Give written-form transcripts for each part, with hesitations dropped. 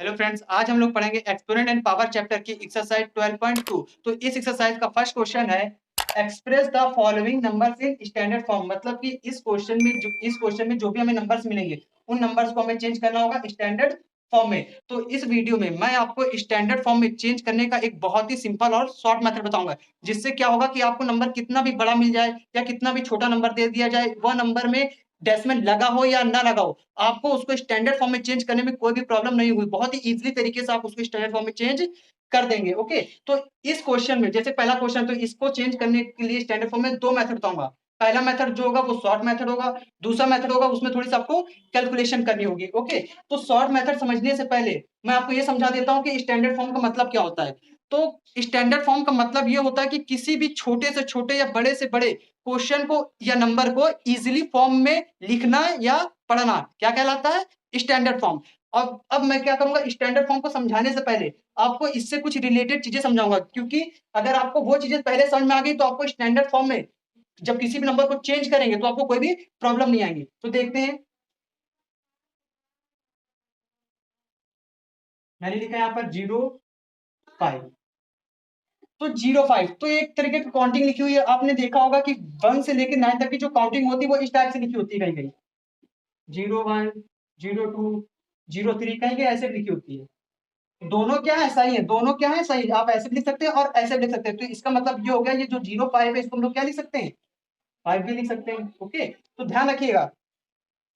Hello friends, आज हम लोग पढ़ेंगे एक्सपोनेंट एंड पावर चैप्टर की एक्सरसाइज 12.2। तो इस एक्सरसाइज का फर्स्ट क्वेश्चन है express the following numbers in standard form. मतलब कि इस क्वेश्चन में जो भी हमें नंबर्स मिलेंगे उन नंबर्स को हमें चेंज करना होगा स्टैंडर्ड फॉर्म में। तो इस वीडियो में मैं आपको स्टैंडर्ड फॉर्म में चेंज करने का एक बहुत ही सिंपल और शॉर्ट मेथड बताऊंगा, जिससे क्या होगा कि आपको नंबर कितना भी बड़ा मिल जाए या कितना भी छोटा नंबर दे दिया जाए, वह नंबर में डेसिमल लगा हो या ना लगा हो, आपको उसको स्टैंडर्ड फॉर्म में चेंज करने में कोई भी प्रॉब्लम नहीं हुई। बहुत ही इजीली तरीके से आप उसको स्टैंडर्ड फॉर्म में चेंज कर देंगे। ओके, तो इस क्वेश्चन में जैसे पहला क्वेश्चन, तो इसको चेंज करने के लिए स्टैंडर्ड फॉर्म में दो मेथड बताऊंगा। पहला मेथड जो होगा वो शॉर्ट मेथड होगा, दूसरा मेथड होगा उसमें थोड़ी सी आपको कैलकुलेशन करनी होगी। ओके, तो शॉर्ट मेथड समझने से पहले मैं आपको ये समझा देता हूँ कि स्टैंडर्ड फॉर्म का मतलब क्या होता है। तो स्टैंडर्ड फॉर्म का मतलब ये होता है कि किसी भी छोटे से छोटे या बड़े से बड़े क्वेश्चन को या नंबर को इजीली फॉर्म में लिखना या पढ़ना क्या कहलाता है, स्टैंडर्ड फॉर्म। अब मैं क्या करूंगा, स्टैंडर्ड फॉर्म को समझाने से पहले आपको इससे कुछ रिलेटेड चीजें समझाऊंगा, क्योंकि अगर आपको वो चीजें पहले समझ में आ गई तो आपको स्टैंडर्ड फॉर्म में जब किसी भी नंबर को चेंज करेंगे तो आपको कोई भी प्रॉब्लम नहीं आएगी। तो देखते हैं, मैंने लिखा है यहाँ पर 0 5। तो 0 5 तो एक तरीके की काउंटिंग लिखी हुई है। आपने देखा होगा कि 1 से लेकर 9 तक की जो काउंटिंग होती है वो इस टाइप से लिखी होती है, कहीं कहीं 0 1 0 2 0 3, कहीं कहीं ऐसे लिखी होती है। दोनों क्या है, सही है। दोनों क्या है, सही। आप ऐसे भी लिख सकते हैं और ऐसे भी लिख सकते हैं। तो इसका मतलब ये हो गया, ये जो 0 5 है इसको हम लोग क्या लिख सकते हैं, 5 भी लिख सकते हैं। ओके, तो ध्यान रखिएगा,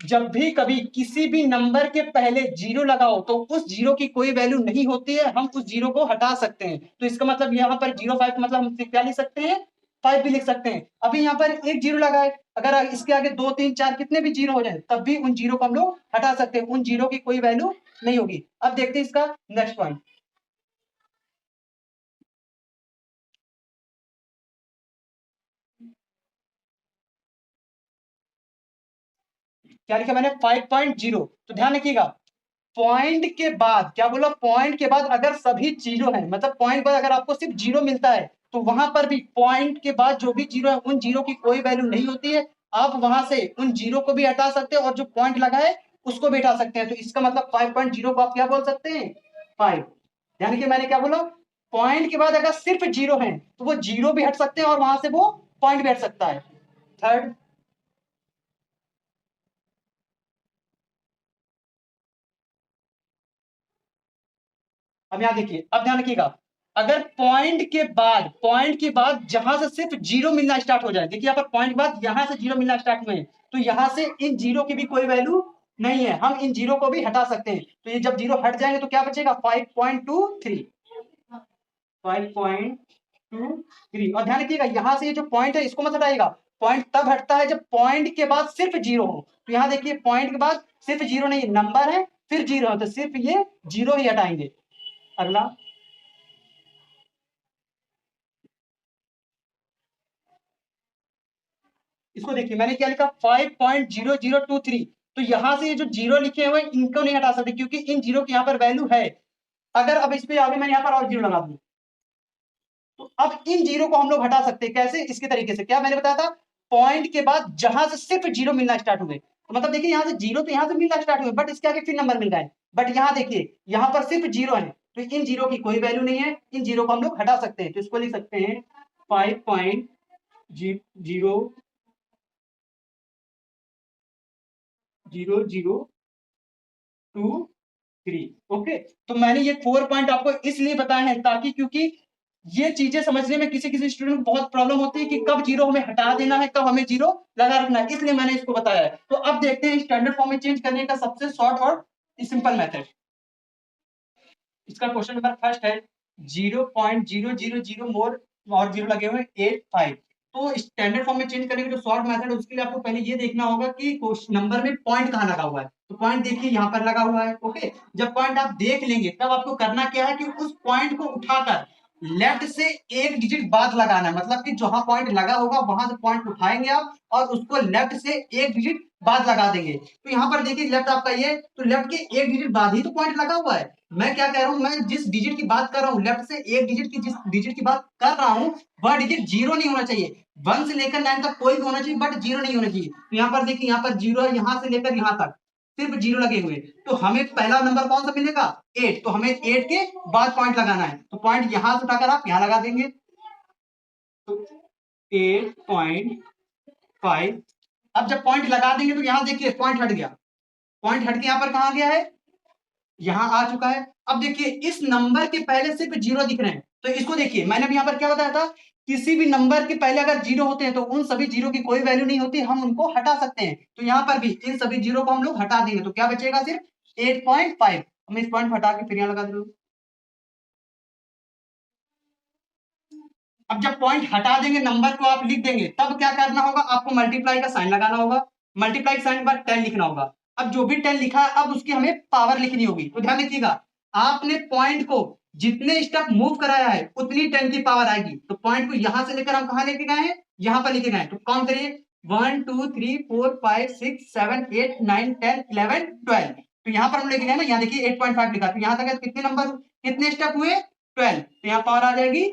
जब भी कभी किसी भी नंबर के पहले जीरो लगाओ तो उस जीरो की कोई वैल्यू नहीं होती है, हम उस जीरो को हटा सकते हैं। तो इसका मतलब यहाँ पर 0 5 का मतलब हम क्या लिख सकते हैं, 5 भी लिख सकते हैं। अभी यहाँ पर एक जीरो लगा है, अगर इसके आगे 2 3 4 कितने भी जीरो हो जाए तब भी उन जीरो को हम लोग हटा सकते हैं, उन जीरो की कोई वैल्यू नहीं होगी। अब देखते हैं इसका नेक्स्ट पॉइंट क्या लिखा मैंने, 5.0। तो ध्यान रखिएगा, पॉइंट के बाद क्या बोला, पॉइंट के बाद अगर सभी जीरो है, मतलब पॉइंट पर अगर आपको सिर्फ जीरो मिलता है तो वहां पर भी पॉइंट के बाद जो भी जीरो है उन जीरो की कोई वैल्यू नहीं होती है। आप वहां से उन जीरो को भी हटा सकते हैं और जो पॉइंट लगा है उसको भी हटा सकते हैं। तो इसका मतलब 5.0 को आप क्या बोल सकते हैं, 5। यानी कि मैंने क्या बोला, पॉइंट के बाद अगर सिर्फ जीरो है तो वो जीरो भी हट सकते हैं और वहां से वो पॉइंट भी हट सकता है। थर्ड, अब यहाँ देखिए, अब ध्यान रखिएगा, अगर पॉइंट के बाद जहां से सिर्फ जीरो मिलना स्टार्ट हो जाए, देखिए यहाँ पर पॉइंट के बाद यहां से जीरो मिलना स्टार्ट हुए हैं, तो यहां से इन जीरो की भी कोई वैल्यू नहीं है, हम इन जीरो को भी हटा सकते हैं। तो ये जब जीरो हट जाएंगे तो क्या बचेगा, 5.23। 5.23। और ध्यान रखिएगा यहाँ से ये जो पॉइंट है इसको मत हटाइएगा, पॉइंट तब हटता है जब पॉइंट के बाद सिर्फ जीरो हो। तो यहाँ देखिए पॉइंट के बाद सिर्फ जीरो नहीं, नंबर है फिर जीरो है, तो सिर्फ ये जीरो ही हटाएंगे। अगला, इसको देखिए मैंने क्या लिखा, 5.0023। तो यहां से ये जो जीरो लिखे हुए इनको नहीं हटा सकते क्योंकि इन जीरो की यहाँ पर वैल्यू है। अगर अब इस पे आगे मैंने यहाँ पर और जीरो लगा दूं तो अब इन जीरो को हम लोग हटा सकते हैं। कैसे, इसके तरीके से, क्या मैंने बताया था, पॉइंट के बाद जहां से सिर्फ जीरो मिलना स्टार्ट हुए, तो मतलब देखिए यहाँ से जीरो तो यहाँ से मिलना स्टार्ट हुए बट इसके आगे फिर नंबर मिल गए, बट यहाँ देखिए यहाँ पर सिर्फ जीरो है, तो इन जीरो की कोई वैल्यू नहीं है, इन जीरो को हम लोग हटा सकते हैं। तो इसको लिख सकते हैं 5.0023। ओके, तो मैंने ये 4 पॉइंट आपको इसलिए बताए हैं ताकि, क्योंकि ये चीजें समझने में किसी किसी स्टूडेंट को बहुत प्रॉब्लम होती है कि कब जीरो हमें हटा देना है, कब हमें जीरो लगा रखना है, इसलिए मैंने इसको बताया है। तो अब देखते हैं स्टैंडर्ड फॉर्म में चेंज करने का सबसे शॉर्ट और सिंपल मेथड। इसका क्वेश्चन नंबर फर्स्ट है 0.000 मोर और जीरो लगे हुए 8 5। तो स्टैंडर्ड फॉर्म में चेंज करने का जो शॉर्ट मेथड है उसके लिए आपको पहले ये देखना होगा कि नंबर में पॉइंट कहाँ लगा हुआ है। तो पॉइंट देखिए यहाँ पर लगा हुआ है। ओके, जब पॉइंट आप देख लेंगे तब आपको करना क्या है कि उस पॉइंट को उठाकर लेफ्ट से एक डिजिट बाद लगाना है, मतलब कि जहां पॉइंट लगा होगा वहां से पॉइंट उठाएंगे आप और उसको लेफ्ट से एक डिजिट बाद लगा देंगे। तो यहाँ पर देखिए लेफ्ट आपका ये, तो लेफ्ट के एक डिजिट बाद ही तो पॉइंट लगा हुआ है। मैं क्या कह रहा हूँ, मैं जिस डिजिट की बात कर रहा हूँ, लेफ्ट से एक डिजिट की जिस डिजिट की बात कर रहा हूँ वह डिजिट जीरो नहीं होना चाहिए। 1 से लेकर 9 तक कोई भी होना चाहिए बट जीरो नहीं होना चाहिए। तो यहाँ पर देखिए यहाँ पर जीरो है, यहाँ से लेकर यहाँ तक सिर्फ 0 लगे हुए, तो हमें पहला नंबर कौन सा मिलेगा 8, तो हमें 8 के बाद पॉइंट लगाना है, तो पॉइंट यहां से उठाकर आप यहां लगा देंगे, तो 8.5। अब जब पॉइंट लगा देंगे तो यहां देखिए पॉइंट हट गया, पॉइंट हट के यहां पर कहां गया है, यहां आ चुका है। अब देखिए इस नंबर के पहले सिर्फ 0 दिख रहे हैं, तो इसको देखिए मैंने अभी यहां पर क्या बताया था, किसी भी नंबर के पहले अगर 0 होते हैं तो उन सभी 0 की कोई वैल्यू नहीं होती, हम उनको हटा सकते हैं, तो यहां पर भी इन सभी 0 को हम लोग हटा देंगे, तो क्या बचेगा सिर्फ 8.5। हम इस पॉइंट हटा के फिर यहां लगा देंगे। अब जब पॉइंट हटा देंगे नंबर को आप लिख देंगे, तब क्या करना होगा, आपको मल्टीप्लाई का साइन लगाना होगा, मल्टीप्लाई का साइन के बाद 10 लिखना होगा। अब जो भी 10 लिखा है अब उसकी हमें पावर लिखनी होगी, तो ध्यान रखिएगा आपने पॉइंट को जितने स्टेप मूव कराया है उतनी 10 की पावर आएगी, तो पॉइंट को यहां से लेकर हम कहां लेके गए हैं, यहां पर लेके गए, तो काउंट करिए 1 2 3 4 5 6 7 8 9 10 11 12, तो यहां पर हम लेके गए ना, यहाँ देखिए 8.5 लिखा, तो यहां तक कितने नंबर कितने स्टेप हुए 12, तो यहाँ पावर आ जाएगी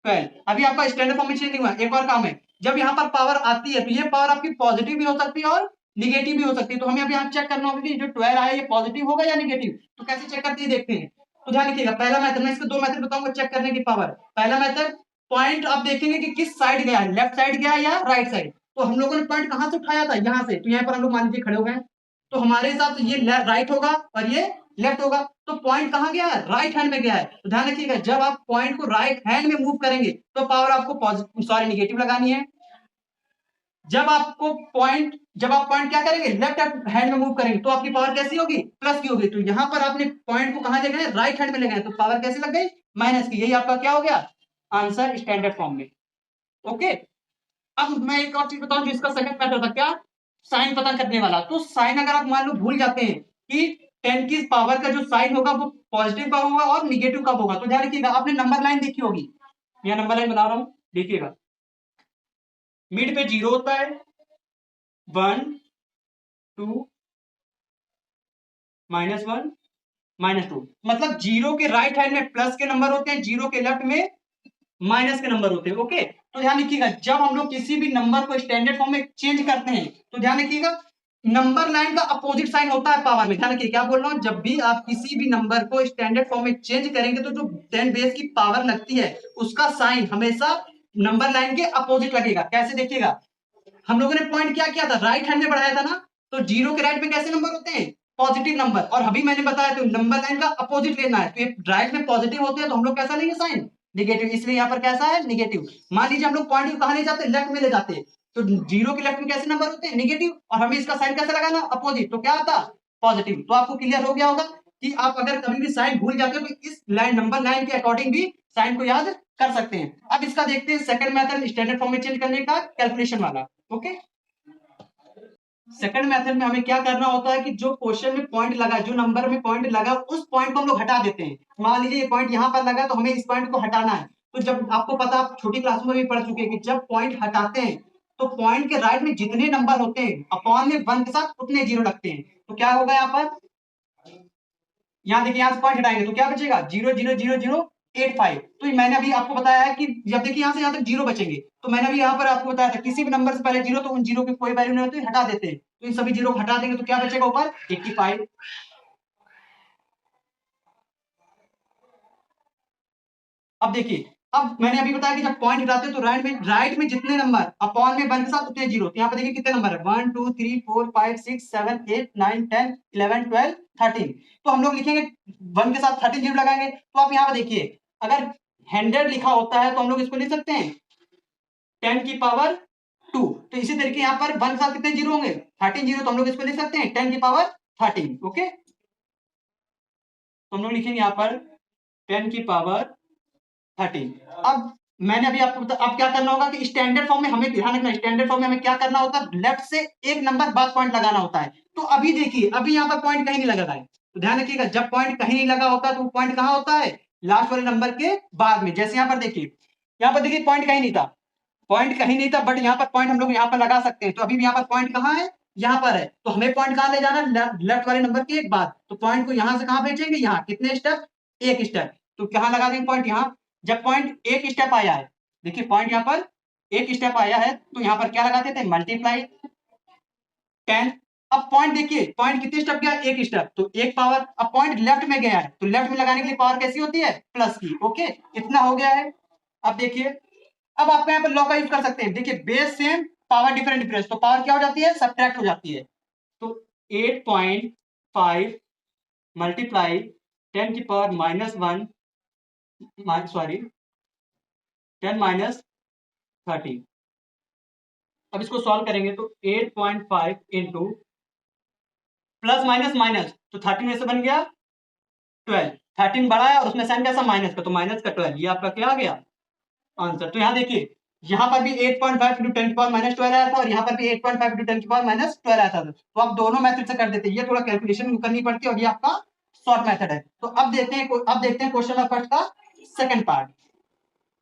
12। अभी आपका स्टैंडर्ड फॉर्म में चेंज नहीं हुआ, एक और काम है, जब यहाँ पर पावर आती है तो ये पावर आपकी पॉजिटिव भी हो सकती है और निगेटिव भी हो सकती है, तो हमें अभी यहाँ चेक करना होगा कि जो 12 आया ये पॉजिटिव होगा या निगेटिव, तो कैसे चेक करते हैं देखते हैं। तो ध्यान रखिएगा पहला मेथड, मैं इसके दो मेथड बताऊंगा चेक करने की पावर। पहला मेथड, पॉइंट आप देखेंगे कि किस साइड गया है, लेफ्ट साइड गया या राइट साइड, तो हम लोगों ने पॉइंट कहां से उठाया था, यहाँ से, तो यहाँ पर हम लोग मान लीजिए खड़े हो गए, तो हमारे हिसाब से ये राइट होगा और ये लेफ्ट होगा, तो पॉइंट कहां गया है, राइट हैंड में गया है, तो ध्यान रखिएगा जब आप पॉइंट को राइट हैंड में मूव करेंगे तो पावर आपको पॉजिटिव सॉरी निगेटिव लगानी है, जब आप पॉइंट क्या करेंगे लेफ्ट हैंड में मूव करेंगे तो आपकी पावर कैसी होगी, प्लस की होगी, तो यहां पर आपने पॉइंट को कहां ले गए, राइट हैंड में ले गए, तो पावर कैसे लग गई, माइनस की, यही आपका क्या हो गया आंसर स्टैंडर्ड फॉर्म में। ओके, अब मैं एक और चीज बताऊं जो इसका सेकंड मैटर था, क्या साइन पता करने वाला, तो साइन अगर आप मान लो भूल जाते हैं कि 10 की पावर का जो साइन होगा वो पॉजिटिव का होगा और निगेटिव का होगा, तो ध्यान रखिएगा आपने नंबर लाइन देखी होगी, यह नंबर लाइन बना रहा हूं देखिएगा, मिड पे 0 होता है, 1 2 -1 -2, मतलब 0 के राइट हैंड में प्लस के नंबर होते हैं, 0 के लेफ्ट में माइनस के नंबर होते हैं। ओके, तो ध्यान रखिएगा जब हम लोग किसी भी नंबर को स्टैंडर्ड फॉर्म में चेंज करते हैं तो ध्यान रखिएगा नंबर लाइन का अपोजिट साइन होता है पावर में, ध्यान रखिए क्या बोल रहा हूं, जब भी आप किसी भी नंबर को स्टैंडर्ड फॉर्म में चेंज करेंगे तो जो 10 बेस की पावर लगती है उसका साइन हमेशा नंबर लाइन के अपोजिट लगेगा। कैसे देखिएगा, हम लोगों ने पॉइंट क्या किया था, राइट हैंड में बढ़ाया था ना, तो 0 के राइट में कैसे नंबर होते हैं, पॉजिटिव नंबर, और अभी मैंने बताया तो नंबर लाइन का अपोजिट लेना है, तो ये राइट में पॉजिटिव होते हैं तो हम लोग कैसा लेंगे साइन निगेटिव, इसलिए यहाँ पर कैसा है निगेटिव। मान लीजिए हम लोग पॉइंट को कहां ले जाते हैं, लेफ्ट में ले जाते हैं, तो 0 के लेफ्ट में कैसे नंबर होते हैं निगेटिव, और हमें इसका साइन कैसे लगाना अपोजिट, तो क्या आता पॉजिटिव। तो आपको क्लियर हो गया होगा कि आप अगर कभी भी साइन भूल जाते हो तो इस लाइन नंबर लाइन के अकॉर्डिंग भी साइन को याद कर सकते हैं। अब इसका देखते हैं सेकंड मेथड स्टैंडर्ड फॉर्म में चेंज करने का, कैलकुलेशन वाला। ओके, सेकंड मेथड में हमें क्या करना होता है कि जो क्वेश्चन में पॉइंट लगा, जो नंबर में पॉइंट लगा उस पॉइंट को हम लोग हटा देते हैं। मान लीजिए ये पॉइंट यहाँ पर लगा तो हमें इस पॉइंट को हटाना है, तो जब आपको पता, आप छोटी क्लास में भी पढ़ चुके हैं कि जब पॉइंट हटाते हैं तो पॉइंट के राइट में जितने नंबर होते हैं अपॉन में 1 के साथ उतने 0 लगते हैं, तो क्या होगा यहाँ पर, यहाँ देखिए यहाँ से पॉइंट हटाएंगे तो क्या बचेगा 0 0 0 0 8 5, तो मैंने अभी आपको बताया है कि जब देखिए यहाँ से यहाँ तक 0 बचेंगे, तो मैंने अभी यहाँ पर आपको बताया था किसी भी नंबर से पहले 0 तो उन 0 की कोई वैल्यू नहीं होती, हटा देते हैं, तो इन सभी 0 को हटा देंगे तो क्या बचेगा ऊपर 85। अब देखिए, अब मैंने अभी बताया कि जब पॉइंट हटाते हैं तो राइट में जितने नंबर अपॉन में 1 के साथ उतने 0, तो यहाँ पर देखिए कितने नंबर है 1 2 3 4 5 6 7 8 9 10 11 12 13, तो हम लोग लिखेंगे 1 के साथ 13 0 लगाएंगे, तो आप यहाँ पर देखिए अगर 100 लिखा होता है तो हम लोग इसको लिख सकते हैं 10 की पावर 2, तो इसी तरीके यहाँ पर 1 के साथ कितने 0 होंगे 13 0, तो हम लोग इसको लिख सकते हैं 10 की पावर 13। ओके, तो हम लोग लिखेंगे यहाँ पर 10 की पावर 13। अब मैंने अभी आपको अब क्या करना होगा कि स्टैंडर्ड फॉर्म में हमें ध्यान रखना, स्टैंडर्ड फॉर्म में हमें क्या करना होता है, लेफ्ट से एक नंबर बाद पॉइंट लगाना होता है, तो अभी देखिए अभी यहाँ पर पॉइंट कहीं नहीं लगा है, तो ध्यान रखिएगा जब पॉइंट कहीं नहीं लगा होता तो वो पॉइंट कहाँ होता है लास्ट वाले नंबर के बाद में, जैसे यहाँ पर देखिए, यहाँ पर देखिए पॉइंट कहीं नहीं था, पॉइंट कहीं नहीं था, बट यहाँ पर पॉइंट हम लोग यहाँ पर लगा सकते हैं, तो अभी भी यहाँ पर पॉइंट कहाँ है यहाँ पर है, तो हमें पॉइंट कहाँ ले जाना है लेफ्ट वाले नंबर के एक बाद, तो पॉइंट को यहाँ से कहाँ भेजेंगे, यहाँ कितने स्टेप एक स्टेप, तो कहाँ लगा देंगे पॉइंट यहाँ, जब पॉइंट एक स्टेप आया है, देखिए पॉइंट यहाँ पर एक स्टेप आया है तो यहाँ पर क्या लगाते थे मल्टीप्लाई 10 अब पॉइंट देखिए, पॉइंट कितने स्टेप गया, एक स्टेप, तो एक पावर। अब पॉइंट लेफ्ट में गया है, तो लेफ्ट में लगाने के लिए पावर कैसी होती है, प्लस की। ओके, इतना हो गया है। अब देखिए, अब आप यहाँ पर लॉ का यूज कर सकते हैं। देखिए, base same, power different difference, तो पावर क्या हो जाती है, सब्ट्रैक्ट हो जाती है। तो 8.5 मल्टीप्लाई 10 की पावर -1, सॉरी 10 माइनस 13। अब इसको सॉल्व करेंगे तो 8.5 इंटू प्लस माइनस माइनस, तो 13 में से बन गया 12। 13 बड़ा है और उसमें साइन कैसा, माइनस का, तो माइनस का 12। ये आपका क्या आ गया आंसर। तो यहाँ देखिए, यहाँ पर भी 8.5 इंटू 10 की पावर -12 आया था, और यहाँ पर भी 8.5 इंटू 10 की पावर -12 आया था। तो आप दोनों मेथड से कर देते हैं, ये थोड़ा कैलकुलेशन करनी पड़ती है, और ये आपका शॉर्ट मेथड है। तो अब देखते हैं क्वेश्चन नंबर फर्स्ट का second part.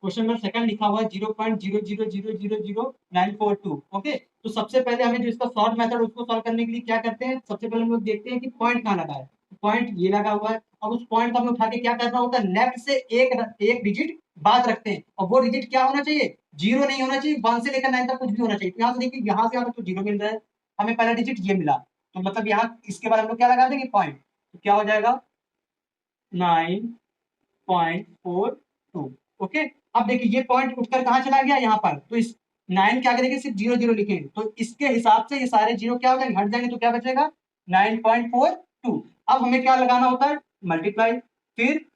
Question number second लिखा हुआ है 0.000000942। ओके, तो सबसे पहले हमें जो इसका शॉर्ट मेथड उसको सॉल्व करने के लिए क्या करते हैं, सबसे पहले हम लोग देखते हैं कि पॉइंट कहाँ लगा है। पॉइंट ये लगा हुआ है। अब उस पॉइंट को हमें उठा के क्या करना होता है, लेफ्ट से एक डिजिट बाद रखते हैं, और वो डिजिट क्या होना चाहिए, जीरो नहीं होना चाहिए, 1 से लेकर 9 तक कुछ भी होना चाहिए। यहाँ से देखिए, यहाँ से यहाँ तक तो जीरो मिल रहा है, हमें पहला डिजिट ये मिला, तो मतलब यहाँ इसके बाद हम लोग क्या लगा देंगे, पॉइंट। तो क्या हो जाएगा 9.42। ओके, अब देखिए ये पॉइंट उठकर कहाँ चला गया, यहाँ पर। तो इस 9 क्या करेंगे, सिर्फ 0 0 लिखेंगे, तो इसके हिसाब से ये सारे जीरो क्या हो जाएंगे, हट जाएंगे, तो क्या बचेगा 9.42। अब हमें क्या लगाना होता है, मल्टीप्लाई, फिर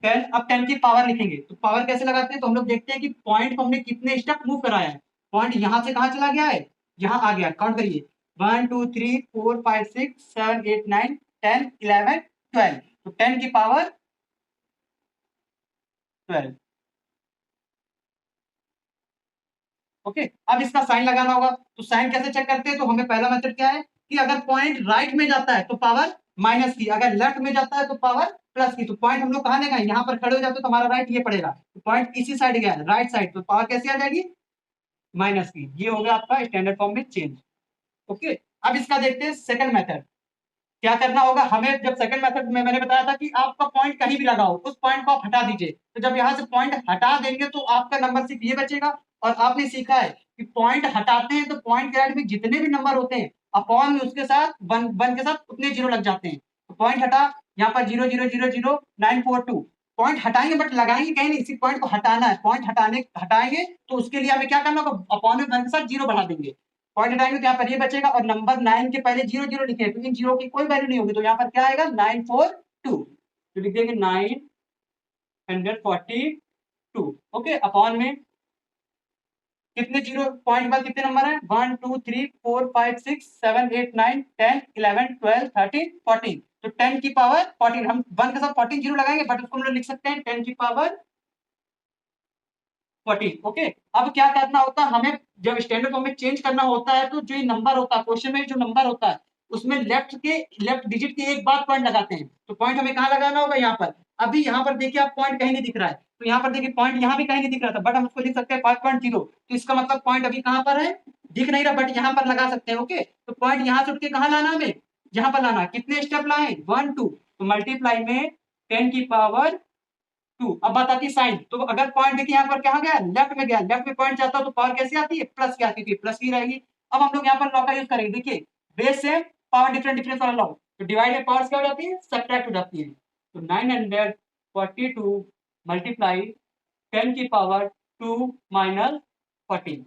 10। अब 10 की पावर लिखेंगे, तो पावर कैसे लगाते हैं, तो हम लोग देखते हैं कि पॉइंट को हमने कितने स्टेप मूव कराया है। पॉइंट यहाँ से कहाँ चला गया है, यहाँ आ गया। काउंट करिए, 1 2 3 4 5 6 7 8 9 10 11 12। तो 10 की पावर 12। ओके, अब इसका साइन लगाना होगा, तो साइन कैसे चेक करते हैं, तो हमें पहला मेथड क्या है कि अगर पॉइंट राइट में जाता है तो पावर माइनस की, अगर लेफ्ट में जाता है तो पावर प्लस की। तो पॉइंट हम लोग कहाँ लेगा, यहाँ पर खड़े हो जाते तो हमारा राइट ये पड़ेगा, तो पॉइंट इसी साइड गया है, राइट साइड, तो पावर कैसे आ जाएगी, माइनस की। ये हो गया आपका स्टैंडर्ड फॉर्म में चेंज। ओके, अब इसका देखते हैं सेकंड मेथड। क्या करना होगा हमें, जब सेकंड मेथड में मैंने बताया था कि आपका पॉइंट कहीं भी लगा हो, उस पॉइंट को आप हटा दीजिए। तो जब यहाँ से पॉइंट हटा देंगे तो आपका नंबर सिर्फ ये बचेगा। और आपने सीखा है कि पॉइंट हटाते हैं तो पॉइंट के राइट में जितने भी नंबर होते हैं, अपॉन में उसके साथ वन वन के साथ उतने जीरो लग जाते हैं। तो पॉइंट हटा, यहाँ पर 0 0 0 0 942 पॉइंट हटाएंगे, बट लगाएंगे कहीं नहीं, इसी पॉइंट को हटाना है। पॉइंट हटाएंगे तो उसके लिए हमें क्या करना होगा, अपॉन में वन के साथ जीरो बढ़ा देंगे। पॉइंट हटाएंगे तो यहाँ पर ये बचेगा, और नंबर 9 के पहले 0 0 लिखे, तो इन जीरो की कोई वैल्यू नहीं होगी, तो यहाँ पर क्या आएगा 942। तो लिख देंगे 942। ओके, अपॉन में कितने जीरो, पॉइंट बाद कितने नंबर है, 1 2 3 4 5 6 7 8 9 10 11 12 13 14। तो 10 की पावर 14, हम 1 के साथ 14 जीरो लगाएंगे, बट उसको हम लोग लिख सकते हैं 10 की पावर 14। ओके, अब क्या करना होता है हमें, जब स्टैंडर्ड फॉर्म में चेंज करना होता है, तो जो नंबर होता है क्वेश्चन में, जो नंबर होता है उसमें लेफ्ट डिजिट के एक बाद पॉइंट लगाते हैं। तो पॉइंट हमें कहाँ लगाना होगा, यहाँ पर। अभी यहाँ पर देखिए, आप पॉइंट कहीं नहीं दिख रहा है, तो यहाँ पर देखिए पॉइंट यहाँ भी कहीं नहीं दिख रहा था, बट हम उसको लिख सकते हैं 5.0। तो इसका मतलब पॉइंट अभी कहाँ पर है, दिख नहीं रहा, बट यहाँ पर लगा सकते हैं। ओके, तो पॉइंट यहाँ से उठ के कहाँ लाना, हमें यहाँ पर लाना। कितने स्टेप लाए, 1 2, तो मल्टीप्लाई में 10 की पावर 2। अब बात आती है साइन। तो अगर पॉइंट देखिए यहाँ पर क्या गया, लेफ्ट में गया, लेफ्ट में पॉइंट जाता है तो पावर कैसी आती है, प्लस की आती थी, प्लस की रहेगी। अब हम लोग यहाँ पर लॉ का यूज करेंगे। देखिए, बेस से पावर डिफरेंट डिफरेंस वाला लॉ, तो डिवाइड में पावर्स क्या हो जाती है, सब्ट्रैक्ट हो जाती है। तो 942 मल्टीप्लाई 10 की पावर 2 माइनस 14।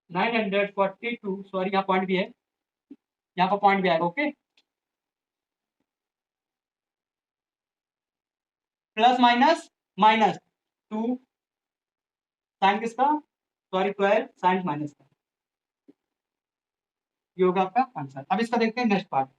942, सॉरी यहाँ पॉइंट भी है, यहाँ पर पॉइंट भी आएगा। Okay, plus minus minus 2, sign किसका, सॉरी 12 साइन माइनस का। ये होगा आपका आंसर। अब इसका देखते हैं नेक्स्ट पार्ट।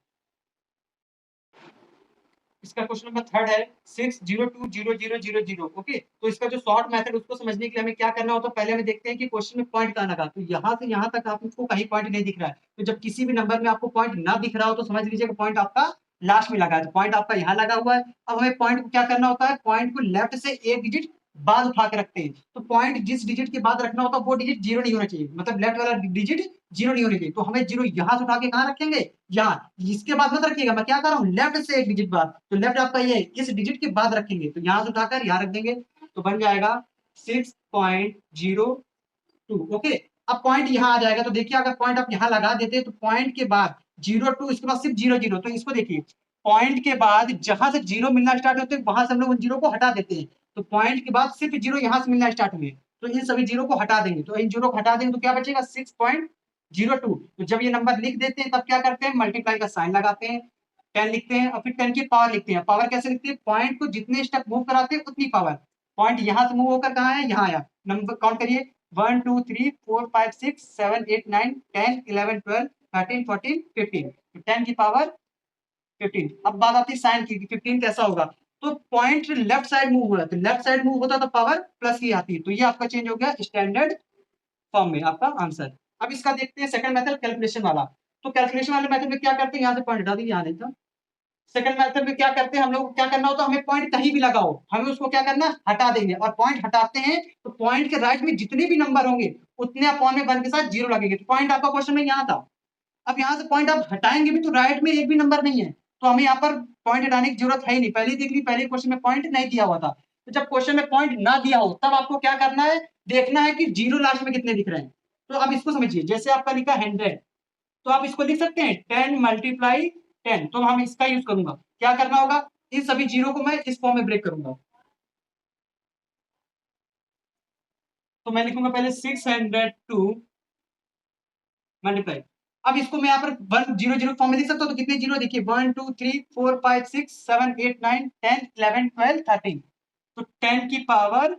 इसका क्वेश्चन नंबर थर्ड है 6020000। ओके, तो इसका जो शॉर्ट मेथड उसको समझने के लिए हमें क्या करना होता है, पहले हमें देखते हैं कि क्वेश्चन में पॉइंट कहाँ लगा। तो यहाँ से यहाँ तक आपको कहीं पॉइंट नहीं दिख रहा है, तो जब किसी भी नंबर में आपको पॉइंट ना दिख रहा हो तो समझ लीजिए कि पॉइंट आपका लास्ट में लगा है। तो पॉइंट आपका यहाँ लगा हुआ है। अब हमें पॉइंट को क्या करना होता है, पॉइंट को लेफ्ट से एक डिजिट बाद उठा के रखते हैं। तो पॉइंट जिस डिजिट के बाद रखना होता है वो डिजिट जीरो नहीं होना चाहिए, मतलब लेफ्ट वाला डिजिट जीरो नहीं होना चाहिए। तो हमें जीरो यहाँ से उठा के कहाँ रखेंगे, यहाँ। इसके बाद मत रखिएगा, मैं क्या कर रहा हूँ, लेफ्ट से एक डिजिट बाद, तो लेफ्ट आपका ये इस डिजिट के बाद रखेंगे, तो यहाँ से उठाकर यहाँ रख देंगे, तो बन जाएगा 6.02। ओके, अब पॉइंट यहाँ आ जाएगा, तो देखिए अगर पॉइंट आप यहाँ लगा देते तो पॉइंट के बाद 0 2 इसके बाद सिर्फ 0 0, तो इसको देखिए पॉइंट के बाद जहां से जीरो मिलना स्टार्ट होते हैं वहां से हम लोग उन जीरो को हटा देते हैं, तो पॉइंट के बाद सिर्फ जीरो यहाँ से मिलना स्टार्ट हुए, तो इन सभी जीरो को हटा देंगे, तो इन जीरो को हटा देंगे तो क्या बचेगा 6.02। तो जब ये नंबर लिख देते हैं तब क्या करते हैं, मल्टीप्लाई का साइन लगाते हैं, 10 लिखते हैं और फिर 10 की पावर लिखते हैं। पावर कैसे लिखते हैं, पॉइंट को जितने स्टेप मूव कराते हैं उतनी पावर। पॉइंट यहाँ से मूव होकर कहाँ है, यहाँ आया, नंबर काउंट करिए 1 2 3 4 5 6 7 8 9 10 11 12 13 14 15, 10 की पावर 15। अब बात आती है साइन की, 15 कैसा होगा, तो पॉइंट लेफ्ट साइड मूव हो रहा है, तो लेफ्ट साइड मूव होता तो पावर प्लस की आती है, तो ये आपका चेंज हो गया स्टैंडर्ड फॉर्म में आपका आंसर। अब इसका देखते हैं सेकंड मेथड कैलकुलेशन वाला। तो कैलकुलेशन वाले मेथड में क्या करते हैं, यहाँ से पॉइंट हटा दीजिए, यहाँ नहीं था। सेकंड मेथड में क्या करते हैं हम लोग, क्या करना होता है, हमें पॉइंट कहीं भी लगाओ, हमें उसको क्या करना, हटा देंगे, और पॉइंट हटाते हैं तो पॉइंट के राइट में जितने भी नंबर होंगे उतने अपॉन में वन के साथ जीरो लगेंगे, तो पॉइंट आपका क्वेश्चन में यहाँ था। अब यहाँ से पॉइंट आप हटाएंगे भी तो राइट में एक भी नंबर नहीं है, तो हमें यहाँ पर पॉइंट हटाने की जरूरत है ही नहीं, पहले ही देख ली, पहले क्वेश्चन में पॉइंट नहीं दिया हुआ था। तो जब क्वेश्चन में पॉइंट ना दिया हो तब आपको क्या करना है, देखना है कि जीरो लास्ट में कितने दिख रहे हैं। तो अब इसको समझिए, जैसे आपका लिखा 100, तो आप इसको लिख सकते हैं 10 मल्टीप्लाई 10, तो हम इसका यूज करूंगा, क्या करना होगा, इन सभी जीरो को मैं इस फॉर्म में ब्रेक करूंगा, तो मैं लिखूंगा पहले 602 मल्टीप्लाई। अब इसको मैं यहाँ पर 1 0 0 फॉर्म में लिख सकता हूँ, तो कितने जीरो देखिए 1 2 3 4 5 6 7 8 9 10 11 12 13, तो 10 की पावर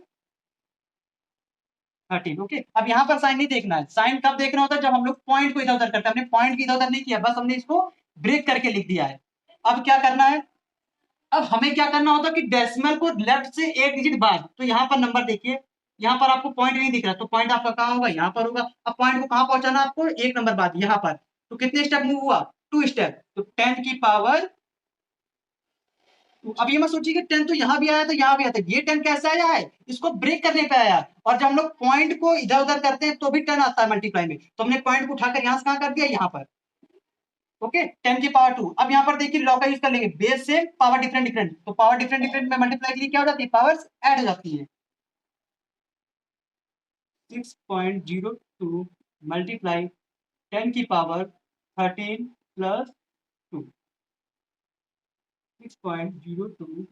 13। ओके, अब यहाँ पर साइन नहीं देखना है, साइन कब देखना होता है, जब हम लोग पॉइंट को इधर उधर करते हैं, हमने पॉइंट को इधर उधर नहीं किया, बस हमने इसको ब्रेक करके लिख दिया है। अब क्या करना है, अब हमें क्या करना होता है कि डेसिमल को लेफ्ट से एक डिजिट बाद, तो यहाँ पर नंबर देखिए, यहाँ पर आपको पॉइंट नहीं दिख रहा, तो पॉइंट आपका कहाँ होगा, यहाँ पर होगा। अब पॉइंट को कहाँ पहुंचाना आपको, एक नंबर बाद यहाँ पर, तो कितने स्टेप मूव हुआ, 2 स्टेप, तो 10 की पावर। अब ये मत सोचिए कि 10 तो यहाँ भी आया था यहाँ भी आया था, ये 10 कैसे आया है, इसको ब्रेक करने पे आया। और जब हम लोग पॉइंट को इधर उधर करते हैं तो भी 10 आता है मल्टीप्लाई में, तो हमने पॉइंट को उठाकर यहाँ से कहाँ कर दिया, यहाँ पर। ओके, 10 की पावर 2। अब यहाँ पर देखिए लॉ का यूज कर लेंगे, बेस से पावर डिफरेंट डिफरेंट, तो पावर डिफरेंट डिफरेंट में मल्टीप्लाई के लिए क्या हो जाती है, पावर्स ऐड हो जाती है। 6.02 मल्टीप्लाई 10 की पावर 13 प्लस 2, 6.02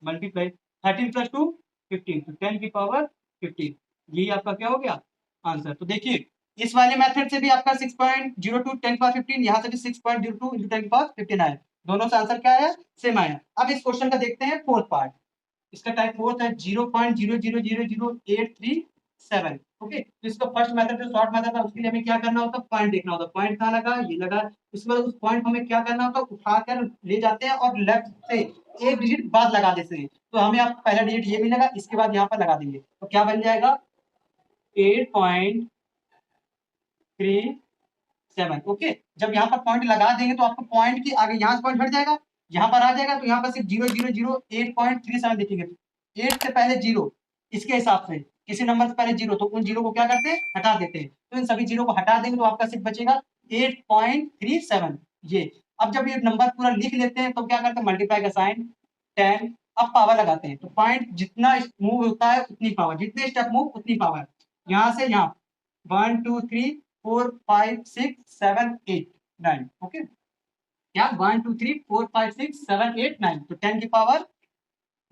मल्टीप्लाई 13 प्लस 2 15, तो 10 की पावर 15, यही आपका क्या हो गया आंसर। तो देखिए इस वाले मेथड से भी आपका 6.02 10 पावर 15, यहाँ से भी 6.02 इंटू 10 पावर 15 आया, दोनों से आंसर क्या आया, सेम आया। अब इस क्वेश्चन का देखते हैं फोर्थ पार्ट, इसका टाइप फोर्थ है 0.000087। ओके, तो इसका फर्स्ट मेथड जो शॉर्ट मेथड था उसके लिए हमें क्या करना होता है, पॉइंट देखना होता है, पॉइंट कहाँ लगा, ये लगा, उसके बाद उस पॉइंट को हमें क्या करना होता है, उठाकर ले जाते हैं और लेफ्ट से एक डिजिट बाद लगा देते हैं, तो हमें आप पहला डिजिट ये मिलेगा, इसके बाद यहाँ पर लगा देंगे, तो क्या बन जाएगा 8.37। ओके, जब यहाँ पर पॉइंट लगा देंगे तो आपको पॉइंट की आगे यहाँ से पॉइंट हट जाएगा, यहाँ पर आ जाएगा, तो यहाँ पर सिर्फ 0 0 0 8.37 दिखेंगे, 8 से पहले जीरो, इसके हिसाब से किसी नंबर से पहले जीरो, तो उन जीरो को क्या करते हैं, हटा देते हैं, तो इन सभी जीरो को हटा देंगे तो आपका सिर्फ बचेगा 8.37 ये। अब जब ये नंबर पूरा लिख लेते हैं तो क्या करते हैं, मल्टीप्लाई का साइन 10, अब पावर लगाते हैं, तो पॉइंट जितना मूव होता है उतनी पावर, जितने स्टेप मूव उतनी पावर, यहाँ से यहाँ 1 2 3 4 5 6 7 8 9। ओके, क्या 1 2 3 4 5 6 7 8 9, तो 10 की पावर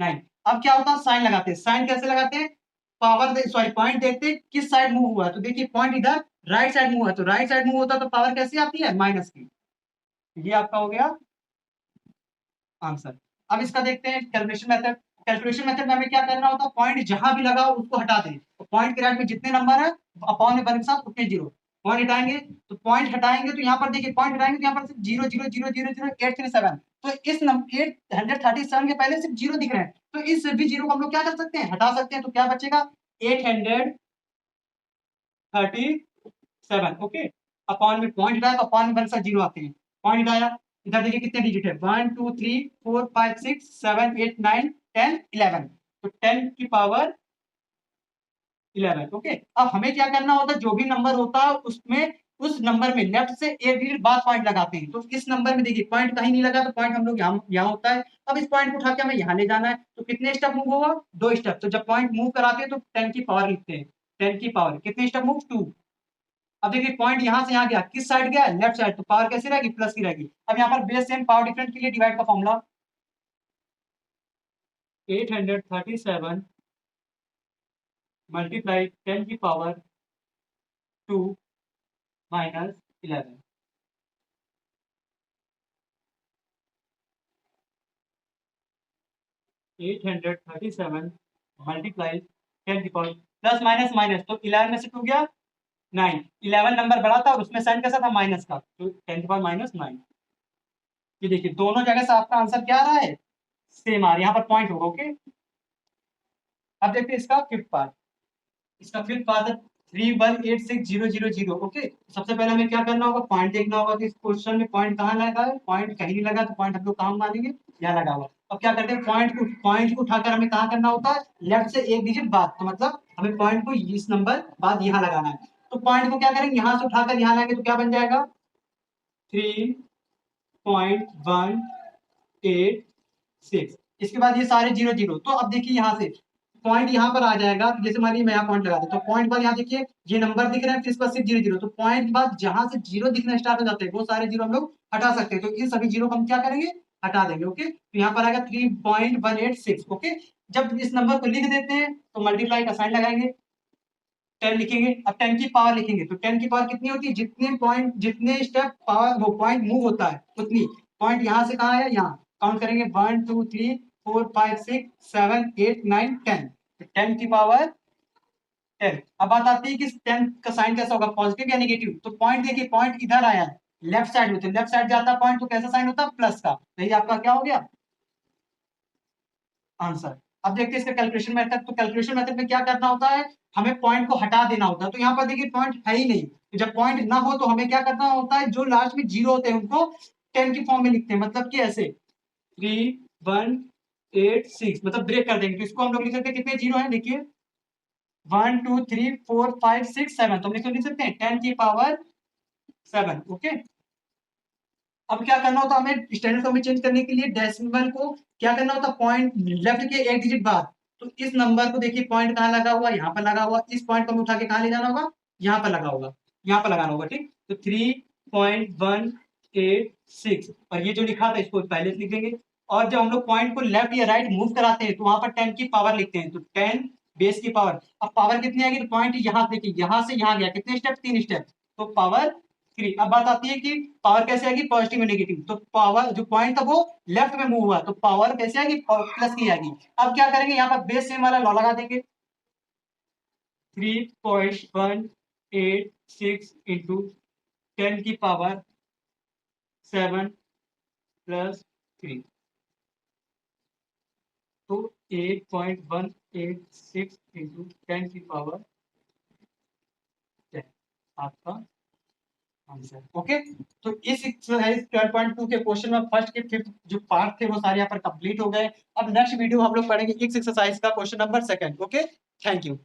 9। अब क्या होता है, साइन लगाते हैं, साइन कैसे लगाते हैं, पावर सॉरी पॉइंट देखते हैं किस साइड मूव हुआ है, तो देखिए पॉइंट इधर राइट साइड मूव है, तो राइट साइड मूव होता है तो पावर कैसी आती है, माइनस की, ये आपका हो गया आंसर। अब इसका देखते हैं कैलकुलेशन मेथड। कैलकुलेशन मेथड में हमें क्या करना होता है, पॉइंट जहां भी लगा उसको हटा दें, तो पॉइंट के राइट में जितने नंबर है अपॉन में वन के साथ उतने जीरो, पॉइंट हटाएंगे तो पॉइंट हटाएंगे तो यहाँ पर देखिए पॉइंट हटाएंगे तो यहाँ पर सिर्फ 0 0 0 0 0 837, तो इस नंबर 837 के पहले सिर्फ जीरो दिख रहे हैं, तो इस भी जीरो को हम लोग क्या कर सकते हैं, हटा सकते हैं, तो क्या बचेगा 837। ओके, अपॉन में पॉइंट हटाया तो अपॉन में वन के साथ जीरो आते हैं, पॉइंट हटाया, इधर देखिए कितने डिजिट है 1 2 3 4 5 6 7 8 9 10 11, तो 10 की पावर 11। ओके, अब हमें क्या करना होता है, जो भी नंबर होता है उसमें उस नंबर में लेफ्ट से एक डिजिट बाद पॉइंट लगाते हैं, तो इस नंबर में देखिए पॉइंट कहीं नहीं लगा, तो पॉइंट हम लोग यहाँ होता है, अब इस पॉइंट को उठा के हमें यहाँ ले जाना है, तो कितने स्टेप मूव होगा, 2 स्टेप, तो जब पॉइंट मूव कराते हैं तो 10 की पावर लिखते हैं, 10 की पावर कितने स्टेप मूव 2, अब देखिए पॉइंट यहां से यहां गया, किस साइड गया, लेफ्ट साइड, तो पावर कैसी रहेगी, प्लस की रहेगी। अब यहाँ पर बेस सेम पावर डिफरेंस के लिए डिवाइड का फॉर्मूला 837 मल्टीप्लाई 10 की पावर 2 माइनस 11। 837 मल्टीप्लाई 10 की पावर प्लस माइनस माइनस, तो 11 में से 2 गया 9, 11 नंबर बड़ा था और उसमें साइन कैसा था, माइनस का, तो 10 की पावर माइनस 9। ये देखिए दोनों जगह से आपका आंसर क्या आ रहा है, सेम आ रहा है, यहाँ पर पॉइंट होगा। ओके, अब देखते हैं इसका फिफ्थ पार्ट। इसका फिफ्थ पार्ट है 3186000। ओके, सबसे पहले हमें क्या करना होगा, पॉइंट देखना होगा कि इस क्वेश्चन में पॉइंट कहाँ लगा है, पॉइंट कहीं नहीं लगा, तो पॉइंट हम लोग कहाँ मानेंगे, यहाँ लगा हुआ। अब क्या करते हैं, पॉइंट को उठाकर हमें कहाँ करना होता है, लेफ्ट से एक डिजिट बाद, तो मतलब हमें पॉइंट को इस नंबर बाद यहाँ लगाना है। तो पॉइंट को क्या करेंगे, यहाँ से उठाकर यहाँ लाएंगे, तो क्या बन जाएगा 3.186। इसके बाद ये सारे जीरो जीरो, तो अब देखिए यहाँ से पॉइंट यहाँ पर आ जाएगा, जैसे मान लीजिए मैं यहाँ पॉइंट लगा देता हूँ, तो पॉइंट बाद यहाँ देखिए ये नंबर दिख रहे हैं, फिर इसके बाद सिर्फ जीरो जीरो, तो पॉइंट बाद जहां से जीरो दिखना स्टार्ट हो जाते हैं वो सारे जीरो हम लोग हटा सकते हैं, तो इन सभी जीरो को हम क्या करेंगे, हटा देंगे। ओके, तो यहाँ पर आएगा 3.186। ओके, जब इस नंबर को लिख देते हैं तो मल्टीप्लाई का साइन लगाएंगे, 10 लिखेंगे। अब 10 की पावर लिखेंगे, तो 10 की पावर कितनी होती है, जितने पॉइंट जितने स्टेप पावर वो पॉइंट मूव होता है उतनी। पॉइंट यहाँ से कहाँ है, यहाँ काउंट करेंगे 1 2 3 4 5 6 7 8 9 10, तो 10 की पावर 10। अब बात आती है कि 10 का साइन कैसा होगा, पॉजिटिव या नेगेटिव, तो पॉइंट देखिए पॉइंट इधर आया है लेफ्ट साइड में, तो लेफ्ट साइड जाता है पॉइंट, तो कैसा साइन होता है, प्लस का, तो ये आपका क्या हो गया आंसर। अब देखते हैं इसका कैलकुलेशन मेथड। तो कैलकुलेशन मेथड में क्या करना होता है, हमें पॉइंट को हटा देना होता है। तो यहाँ पर देखिए पॉइंट है ही नहीं, तो जब पॉइंट ना हो तो हमें क्या करना होता है, जो लास्ट में जीरो होते हैं उनको 10 की फॉर्म में लिखते हैं, मतलब कि ऐसे 3.186, मतलब ब्रेक कर देंगे, तो इसको हम लोग लिख सकते हैं, कितने जीरो है देखिए 1 2 3 4 5 6 7, तो हम इसको लिख सकते हैं 10 की पावर 7। ओके, अब क्या करना होता है, हमें स्टैंडर्ड फॉर्म में चेंज करने के लिए डेसिमल को क्या करना होता है, पॉइंट लेफ्ट के एक डिजिट बाद, तो इस नंबर को देखिए पॉइंट कहाँ लगा हुआ, यहाँ पर लगा हुआ, इस पॉइंट को हमें उठा के कहाँ ले जाना होगा, यहाँ पर लगा होगा, यहाँ पर लगाना होगा। ठीक, तो 3.186, और ये जो लिखा था इसको पहले से लिख देंगे। और जब हम लोग पॉइंट को लेफ्ट या राइट मूव कराते हैं तो वहां पर 10 की पावर लिखते हैं, तो 10 बेस की पावर। अब पावर कितनी आएगी, तो पॉइंट यहाँ देखिए, यहाँ से यहाँ गया, कितने स्टेप, 3 स्टेप, तो पावर 3। अब बात आती है कि पावर कैसे आएगी, पॉजिटिव नेगेटिव, तो पावर जो पॉइंट था वो लेफ्ट में मूव हुआ, तो पावर कैसे आएगी, प्लस की आएगी। अब क्या करेंगे, यहाँ पर बेस सेम वाला लॉ लगा देंगे, 3.186 इंटू 10 की पावर 7 प्लस 3, तो 8.186 इंटू 10 की पावर 10 आपका आंसर। ओके, तो इस एक्सरसाइज 12.2 के क्वेश्चन में फर्स्ट के फिफ्थ जो पार्ट थे वो सारे यहाँ पर कंप्लीट हो गए। अब नेक्स्ट वीडियो हम लोग पढ़ेंगे इस एक्सरसाइज का question number second. Okay, thank you.